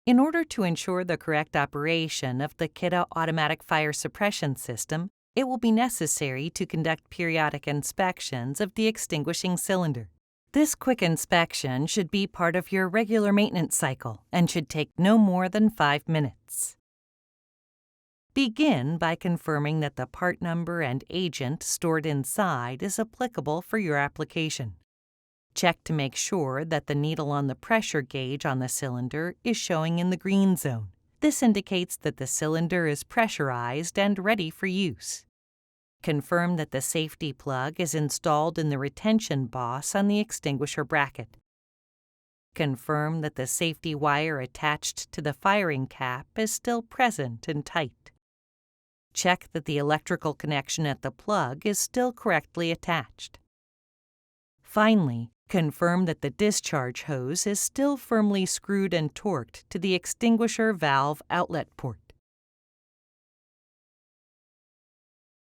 In order to ensure the correct operation of the Kidde automatic fire suppression system, it will be necessary to conduct periodic inspections of the extinguishing cylinder. This quick inspection should be part of your regular maintenance cycle and should take no more than 5 minutes. Begin by confirming that the part number and agent stored inside is applicable for your application. Check to make sure that the needle on the pressure gauge on the cylinder is showing in the green zone. This indicates that the cylinder is pressurized and ready for use. Confirm that the safety plug is installed in the retention boss on the extinguisher bracket. Confirm that the safety wire attached to the firing cap is still present and tight. Check that the electrical connection at the plug is still correctly attached. Finally, confirm that the discharge hose is still firmly screwed and torqued to the extinguisher valve outlet port.